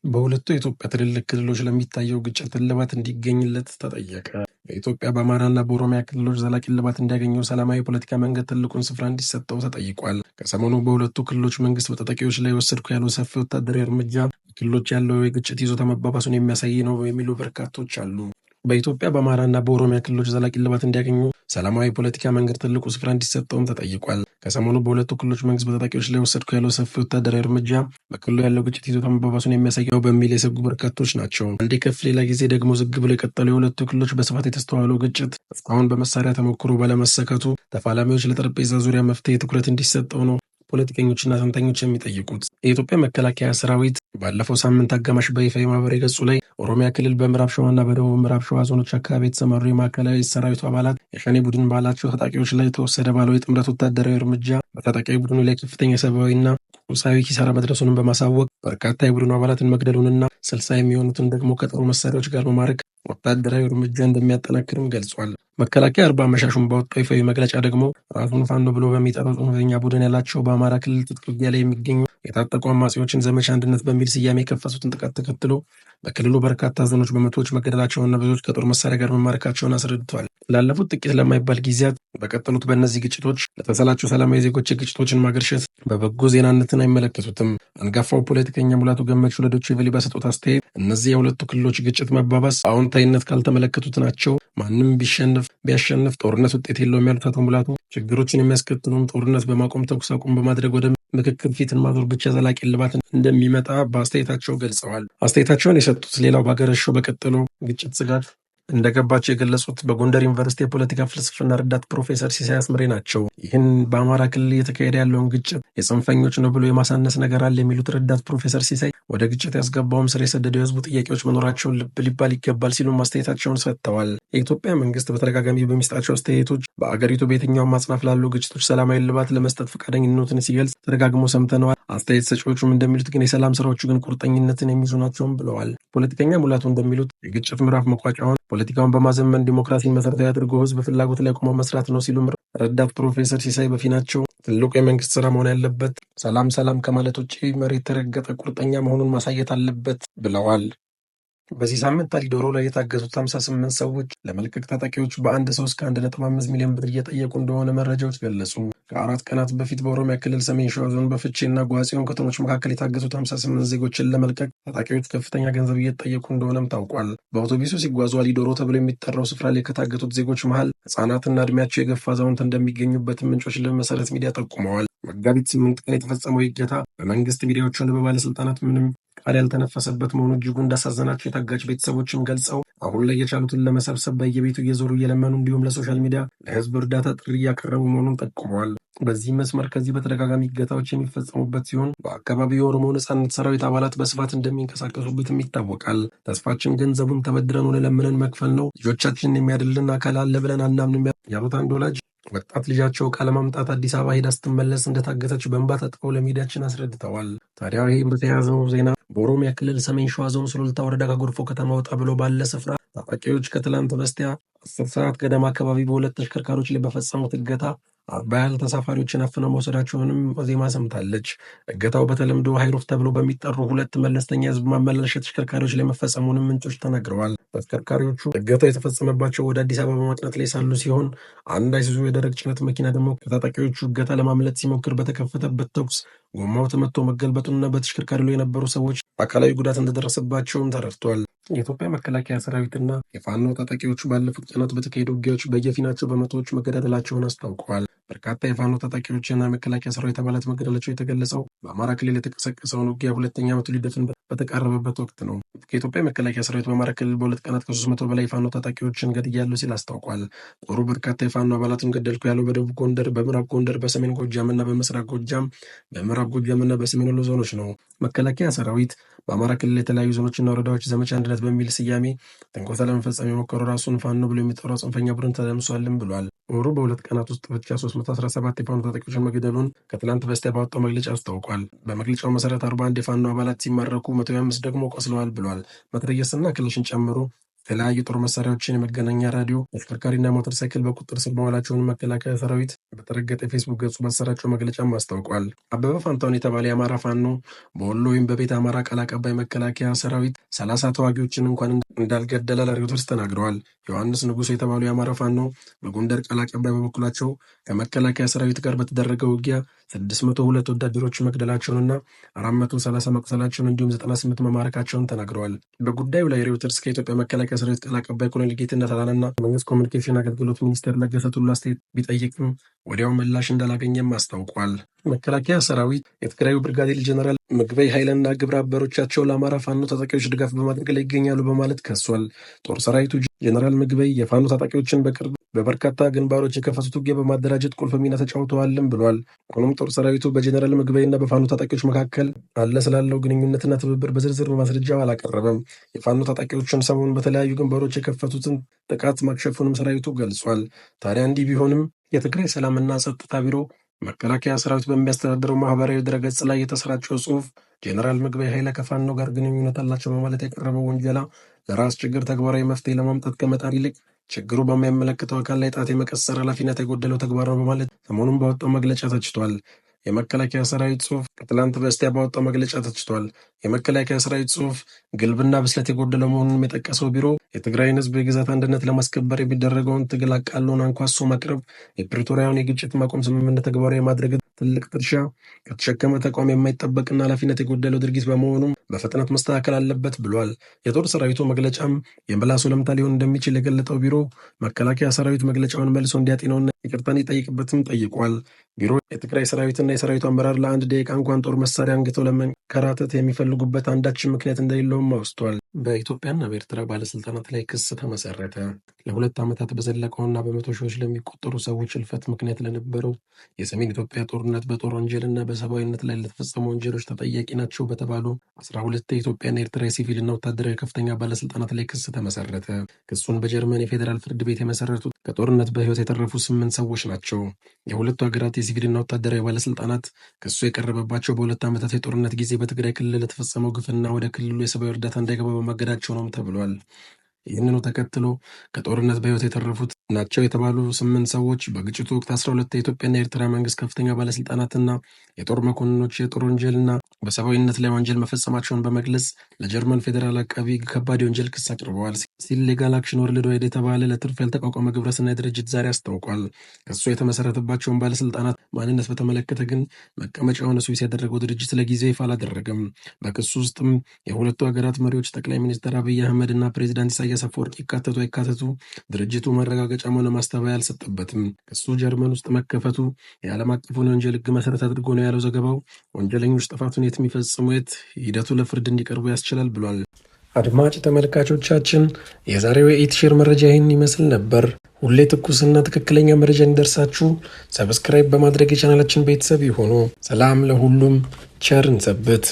በሁለቱ የኢትዮጵያ ትልልቅ ክልሎች ለሚታየው ግጭት እልባት እንዲገኝለት ተጠየቀ። በኢትዮጵያ በአማራና በኦሮሚያ ክልሎች ዘላቂ እልባት እንዲያገኘው ሰላማዊ የፖለቲካ መንገድ ትልቁን ስፍራ እንዲሰጠው ተጠይቋል። ከሰሞኑ በሁለቱ ክልሎች መንግስት በታጣቂዎች ላይ ወሰድኩ ያለው ሰፊ ወታደራዊ እርምጃ በክልሎች ያለው የግጭት ይዞታ መባባሱን የሚያሳይ ነው የሚሉ በርካቶች አሉ። በኢትዮጵያ በአማራና በኦሮሚያ ክልሎች ዘላቂ እልባት እንዲያገኙ ሰላማዊ የፖለቲካ መንገድ ትልቁ ስፍራ እንዲሰጠውም ተጠይቋል። ከሰሞኑ በሁለቱ ክልሎች መንግስት በታጣቂዎች ላይ ወሰድኩ ያለው ሰፊ ወታደራዊ እርምጃ በክልሉ ያለው ግጭት ይዞታ መባባሱን የሚያሳየው በሚል የሰጉ በርካቶች ናቸው። አንዴ ከፍ ሌላ ጊዜ ደግሞ ዝግ ብሎ የቀጠለው የሁለቱ ክልሎች በስፋት የተስተዋለው ግጭት እስካሁን በመሳሪያ ተሞክሮ ባለመሰከቱ ተፋላሚዎች ለጠረጴዛ ዙሪያ መፍትሄ ትኩረት እንዲሰጠው ነው ፖለቲከኞችና ተንታኞች የሚጠይቁት። የኢትዮጵያ መከላከያ ሰራዊት ባለፈው ሳምንት አጋማሽ በይፋ የማህበራዊ ገጹ ላይ ኦሮሚያ ክልል በምዕራብ ሸዋና በደቡብ ምዕራብ ሸዋ ዞኖች አካባቢ የተሰማሩ የማዕከላዊ ሰራዊቱ አባላት የሸኔ ቡድን ባላቸው ታጣቂዎች ላይ የተወሰደ ባለው የጥምረት ወታደራዊ እርምጃ በታጣቂ ቡድኑ ላይ ከፍተኛ ሰብአዊና ቁሳዊ ኪሳራ መድረሱንም በማሳወቅ በርካታ የቡድኑ አባላትን መግደሉንና 60 የሚሆኑትን ደግሞ ከጦር መሳሪያዎች ጋር በማድረግ ወታደራዊ እርምጃ እንደሚያጠናክርም ገልጿል። መከላከያ አርባ አመሻሹን ባወጣው ይፋዊ መግለጫ ደግሞ ራሱን ፋኖ ብሎ በሚጠራው ጽንፈኛ ቡድን ያላቸው በአማራ ክልል ትጥቅ ውጊያ ላይ የሚገኙ የታጠቁ አማጺዎችን ዘመቻ አንድነት በሚል ስያሜ የከፈቱትን ጥቃት ተከትሎ በክልሉ በርካታ ዞኖች በመቶዎች መገደላቸውንና ብዙዎች ከጦር መሳሪያ ጋር መማረካቸውን አስረድቷል። ላለፉት ጥቂት ለማይባል ጊዜያት በቀጠሉት በእነዚህ ግጭቶች ለተሰላቹ ሰላማዊ ዜጎች የግጭቶችን ማገርሸት በበጎ ዜናነትን አይመለከቱትም። አንጋፋው ፖለቲከኛ ሙላቱ ገመቹ ለዶይቼ ቬለ በሰጡት አስተያየት እነዚህ የሁለቱ ክልሎች ግጭት መባባስ አዎንታዊነት ካልተመለከቱት ናቸው። ማንም ቢያሸንፍ ጦርነት ውጤት የለውም ያሉት አቶ ሙላቱ ችግሮችን የሚያስከትሉም ጦርነት በማቆም ተኩስ አቁም በማድረግ ወደ ምክክር ፊትን ማዞር ብቻ ዘላቂ እልባት እንደሚመጣ በአስተያየታቸው ገልጸዋል። አስተያየታቸውን የሰጡት ሌላው በሀገረሸው በቀጠለው ግጭት ስጋት እንደገባቸው የገለጹት በጎንደር ዩኒቨርሲቲ የፖለቲካ ፍልስፍና ረዳት ፕሮፌሰር ሲሳይ አስምሬ ናቸው። ይህን በአማራ ክልል እየተካሄደ ያለውን ግጭት የጽንፈኞች ነው ብሎ የማሳነስ ነገር አለ የሚሉት ረዳት ፕሮፌሰር ሲሳይ ወደ ግጭት ያስገባውም ስር የሰደደው የህዝቡ ጥያቄዎች መኖራቸውን ልብ ሊባል ይገባል ሲሉ ማስተያየታቸውን ሰጥተዋል። የኢትዮጵያ መንግስት በተደጋጋሚ በሚሰጣቸው አስተያየቶች በአገሪቱ በየትኛውም አጽናፍ ላሉ ግጭቶች ሰላማዊ እልባት ለመስጠት ፈቃደኝነቱን ሲገልጽ ተደጋግሞ ሰምተነዋል። አስተያየት ሰጪዎቹም እንደሚሉት ግን የሰላም ስራዎቹ ግን ቁርጠኝነትን የሚይዙ ናቸውም ብለዋል። ፖለቲከኛ ሙላቱ እንደሚሉት የግጭት ምዕራፍ መቋጫውን ፖለቲካውን በማዘመን ዲሞክራሲን መሰረታዊ አድርጎ ህዝብ ፍላጎት ላይ ቆሞ መስራት ነው ሲሉ ረዳት ፕሮፌሰር ሲሳይ በፊናቸው ትልቁ የመንግስት ስራ መሆን ያለበት ሰላም ከማለት ውጭ መሬት ተረገጠ ቁርጠኛ መሆኑን ማሳየት አለበት ብለዋል። በዚህ ሳምንት አሊዶሮ ላይ የታገቱት 58 ሰዎች ለመልቀቅ ታጣቂዎች በአንድ ሰው እስከ 1.5 ሚሊዮን ብር እየጠየቁ እንደሆነ መረጃዎች ገለጹ። ከ4 ቀናት በፊት በኦሮሚያ ክልል ሰሜን ሸዋ ዞን በፍቼና ጓጽዮን ከተሞች መካከል የታገቱት 58 ዜጎችን ለመልቀቅ ታጣቂዎች ከፍተኛ ገንዘብ እየጠየቁ እንደሆነም ታውቋል። በአውቶቡሱ ሲጓዙ አሊዶሮ ተብሎ የሚጠራው ስፍራ ላይ ከታገቱት ዜጎች መሃል ህጻናትና እድሜያቸው የገፋ አዛውንት እንደሚገኙበትም ምንጮች ለመሰረት ሚዲያ ጠቁመዋል። መጋቢት 8 ቀን የተፈጸመው እገታ በመንግስት ሚዲያዎች ሆነ በባለስልጣናት ምንም ቃል ያልተነፈሰበት መሆኑ እጅጉ እንዳሳዘናቸው የታጋች ቤተሰቦችም ገልጸው አሁን ላይ የቻሉትን ለመሰብሰብ በየቤቱ እየዞሩ እየለመኑ እንዲሁም ለሶሻል ሚዲያ ለህዝብ እርዳታ ጥሪ እያቀረቡ መሆኑን ጠቁመዋል። በዚህ መስመር ከዚህ በተደጋጋሚ እገታዎች የሚፈጸሙበት ሲሆን በአካባቢው የኦሮሞ ነጻነት ሰራዊት አባላት በስፋት እንደሚንቀሳቀሱበትም ይታወቃል። ተስፋችን ገንዘቡን ተበድረን ሆነ ለምነን መክፈል ነው። ልጆቻችንን የሚያድልን አካል አለ ብለን አናምንም ያሉት አንድ ወላጅ ወጣት ልጃቸው ቃለ ማምጣት አዲስ አበባ ሄዳ ስትመለስ እንደታገተች በእንባ ታጥበው ለሚዲያችን አስረድተዋል። ታዲያ ይህ በተያያዘው ዜና በኦሮሚያ ክልል ሰሜን ሸዋ ዞን ሱሉልታ ወረዳ ከጎርፎ ከተማ ወጣ ብሎ ባለ ስፍራ ታጣቂዎች ከትላንት በስቲያ 10 ሰዓት ገደማ አካባቢ በሁለት ተሽከርካሪዎች ላይ በፈጸሙት እገታ 40 ያህል ተሳፋሪዎችን አፍነው መውሰዳቸውንም ዜማ ሰምታለች። እገታው በተለምዶ ሃይሩፍ ተብሎ በሚጠሩ ሁለት መለስተኛ የህዝብ ማመላለሻ ተሽከርካሪዎች ላይ መፈጸሙንም ምንጮች ተናግረዋል። ተሽከርካሪዎቹ እገታው የተፈጸመባቸው ወደ አዲስ አበባ በማቅናት ላይ ሳሉ ሲሆን አንድ አይሱዙ የደረቅ ጭነት መኪና ደግሞ ከታጣቂዎቹ እገታ ለማምለጥ ሲሞክር በተከፈተበት ተኩስ ጎማው ተመቶ መገልበጡንና በተሽከርካሪ ላይ የነበሩ ሰዎች አካላዊ ጉዳት እንደደረሰባቸውም ተረድቷል። የኢትዮጵያ መከላከያ ሰራዊትና የፋኖ ታጣቂዎቹ ባለፉት ቀናት በተካሄዱ ውጊያዎች በየፊናቸው በመቶዎች መገዳደላቸውን አስታውቀዋል። በርካታ የፋኖ ታጣቂዎችና የመከላከያ ሰራዊት አባላት መገደላቸው የተገለጸው በአማራ ክልል የተቀሰቀሰውን ውጊያ 2ኛ ዓመቱ ሊደፍን በተቃረበበት ወቅት ነው። ከኢትዮጵያ መከላከያ ሰራዊት በአማራ ክልል በሁለት ቀናት ከ300 በላይ የፋኖ ታጣቂዎችን ገድያለሁ ሲል አስታውቋል። ጦሩ በርካታ የፋኖ አባላትን ገደልኩ ያለው በደቡብ ጎንደር፣ በምዕራብ ጎንደር፣ በሰሜን ጎጃምና በምስራቅ ጎጃም፣ በምዕራብ ጎጃምና በሰሜን ወሎ ዞኖች ነው። መከላከያ ሰራዊት በአማራ ክልል የተለያዩ ዞኖችና ወረዳዎች ዘመቻ አንድነት በሚል ስያሜ ትንኮሳ ለመፈጸም የሞከሩ ራሱን ፋኖ ብሎ የሚጠራው ጽንፈኛ ቡድን ተደምሷልም ብሏል። ጦሩ በሁለት ቀናት ውስጥ ብቻ 317 የፋኖ ታጣቂዎችን መግደሉን ከትላንት በስቲያ ባወጣው መግለጫ አስታውቋል። በመግለጫው መሰረት 41 የፋኖ አባላት ሲማረኩ 105 ደግሞ ቆስለዋል ብሏል። መትረየስና ክላሽን ጨምሮ የተለያዩ ጦር መሳሪያዎችን፣ የመገናኛ ራዲዮ፣ ተሽከርካሪና ሞተር ሳይክል በቁጥጥር ስር መዋላቸውን መከላከያ ሰራዊት በተረገጠ የፌስቡክ ገጹ ባሰራጨው መግለጫም አስታውቋል። አበበ ፋንታሁን የተባለ የአማራ ፋኖ በወሎ ወይም በቤት አማራ ቃል አቀባይ መከላከያ ሰራዊት 30 ተዋጊዎችን እንኳን እንዳልገደለ ለሬውተርስ ተናግረዋል። ዮሐንስ ንጉሱ የተባሉ የአማራ ፋኖ በጎንደር ቃል አቀባይ በበኩላቸው ከመከላከያ ሰራዊት ጋር በተደረገው ውጊያ 602 ወታደሮች መግደላቸውንና 430 መቁሰላቸውን እንዲሁም 98 መማረካቸውን ተናግረዋል። በጉዳዩ ላይ ሬውተርስ ከኢትዮጵያ መከላከያ ሰራዊት ቃል አቀባይ ኮሎኔል ጌትነት አዳነና መንግስት ኮሚኒኬሽን አገልግሎት ሚኒስቴር ለገሰ ቱሉ አስተያየት ቢጠይቅም ወዲያው ምላሽ እንዳላገኘም አስታውቋል። መከላከያ ሰራዊት የትግራዩ ብርጋዴር ጀነራል ምግበይ ኃይለና ግብረ አበሮቻቸው ለአማራ ፋኖ ታጣቂዎች ድጋፍ በማድረግ ላይ ይገኛሉ በማለት ከሷል። ጦር ሰራዊቱ ጀነራል ምግበይ የፋኖ ታጣቂዎችን በቅርብ በበርካታ ግንባሮች የከፈቱት ውጊያ በማደራጀት ቁልፍ ሚና ተጫውተዋልም ብሏል። ሆኖም ጦር ሰራዊቱ በጀነራል ምግበይና በፋኖ ታጣቂዎች መካከል አለ ስላለው ግንኙነትና ትብብር በዝርዝር በማስረጃው አላቀረበም። የፋኖ ታጣቂዎችን ሰሞኑን በተለያዩ ግንባሮች የከፈቱትን ጥቃት ማክሸፉንም ሰራዊቱ ገልጿል። ታዲያ እንዲህ ቢሆንም የትግራይ ሰላምና ጸጥታ ቢሮ መከላከያ ሰራዊት በሚያስተዳድረው ማህበራዊ ድረገጽ ላይ የተሰራጨው ጽሑፍ ጄኔራል ምግበይ ኃይለ ከፋኖ ጋር ግንኙነት አላቸው በማለት የቀረበው ውንጀላ ለራስ ችግር ተግባራዊ መፍትሄ ለማምጣት ከመጣር ይልቅ ችግሩ በማይመለከተው አካል ላይ ጣት የመቀሰር ኃላፊነት የጎደለው ተግባር ነው በማለት ሰሞኑን ባወጣው መግለጫ ተችቷል። የመከላከያ ሰራዊት ጽሑፍ ከትላንት በስቲያ ባወጣው መግለጫ ተችቷል። የመከላከያ ሰራዊት ጽሑፍ ግልብና ብስለት የጎደለው መሆኑን የጠቀሰው ቢሮ የትግራይን ሕዝብ የግዛት አንድነት ለማስከበር የሚደረገውን ትግል አቃሎን አንኳሶ ማቅረብ የፕሪቶሪያውን የግጭት ማቆም ስምምነት ተግባራዊ የማድረግ ትልቅ ድርሻ ከተሸከመ ተቋም የማይጠበቅና ኃላፊነት የጎደለው ድርጊት በመሆኑም በፍጥነት መስተካከል አለበት ብሏል። የጦር ሰራዊቱ መግለጫም የምላሱ ለምታ ሊሆን እንደሚችል የገለጠው ቢሮ መከላከያ ሰራዊት መግለጫውን መልሶ እንዲያጤነውና ይቅርታን ይጠይቅበትም ጠይቋል። ቢሮ የትግራይ ሰራዊትና የሰራዊቱ አመራር ለአንድ ደቂቃ እንኳን ጦር መሳሪያ አንግተው ለመንከራተት የሚፈልጉበት አንዳችን ምክንያት እንደሌለውም አውስቷል። በኢትዮጵያና በኤርትራ ባለስልጣናት ላይ ክስ ተመሰረተ። ለ2 ዓመታት በዘለቀውና በመቶ ሺዎች ለሚቆጠሩ ሰዎች እልፈት ምክንያት ለነበረው የሰሜን ኢትዮጵያ ጦርነት በጦር ወንጀልና በሰብአዊነት ላይ ለተፈጸሙ ወንጀሎች ተጠያቂ ናቸው በተባሉ 12 የኢትዮጵያና ኤርትራ የሲቪልና ወታደራዊ ከፍተኛ ባለስልጣናት ላይ ክስ ተመሰረተ። ክሱን በጀርመን የፌዴራል ፍርድ ቤት የመሰረቱት ከጦርነት በህይወት የተረፉ 8 ሰዎች ናቸው። የሁለቱ ሀገራት የሲቪልና ወታደራዊ ባለስልጣናት ክሱ የቀረበባቸው በ2 ዓመታት የጦርነት ጊዜ በትግራይ ክልል ለተፈጸመው ግፍና ወደ ክልሉ የሰብአዊ እርዳታ እንዳይገባ በማገዳቸው ነው ተብሏል። ይህንኑ ተከትሎ ከጦርነት በህይወት የተረፉት ናቸው የተባሉ 8 ሰዎች በግጭቱ ወቅት 12 የኢትዮጵያና የኤርትራ መንግስት ከፍተኛ ባለስልጣናትና የጦር መኮንኖች የጦር ወንጀልና በሰብአዊነት ላይ ወንጀል መፈጸማቸውን በመግለጽ ለጀርመን ፌዴራል አቃቢ ሕግ ከባድ የወንጀል ክስ አቅርበዋል ሲል ሌጋል አክሽን ወርልድ ዋይድ የተባለ ለትርፍ ያልተቋቋመ ግብረሰናይ ድርጅት ዛሬ አስታውቋል። ክሱ የተመሰረተባቸውን ባለስልጣናት ማንነት በተመለከተ ግን መቀመጫውን ስዊስ ያደረገው ድርጅት ለጊዜው ይፋ አላደረገም። በክሱ ውስጥም የሁለቱ ሀገራት መሪዎች ጠቅላይ ሚኒስትር አብይ አህመድ እና ፕሬዚዳንት ኢሳያስ አፈወርቂ ይካተቱ አይካተቱ ድርጅቱ መረጋገጫም ሆነ ማስተባበያ አልሰጠበትም። ክሱ ጀርመን ውስጥ መከፈቱ የዓለም አቀፉን የወንጀል ሕግ መሰረት አድርጎ ነው ያለው ዘገባው። ወንጀለኞች ጥፋቱን የት የሚፈጽሙ የት ሂደቱ ለፍርድ እንዲቀርቡ ያስችላል ብሏል። አድማጭ ተመልካቾቻችን የዛሬው የኢትሼር መረጃ ይህን ይመስል ነበር። ሁሌ ትኩስና ትክክለኛ መረጃ እንዲደርሳችሁ ሰብስክራይብ በማድረግ የቻናላችን ቤተሰብ ይሆኑ። ሰላም ለሁሉም፣ ቸር እንሰንብት።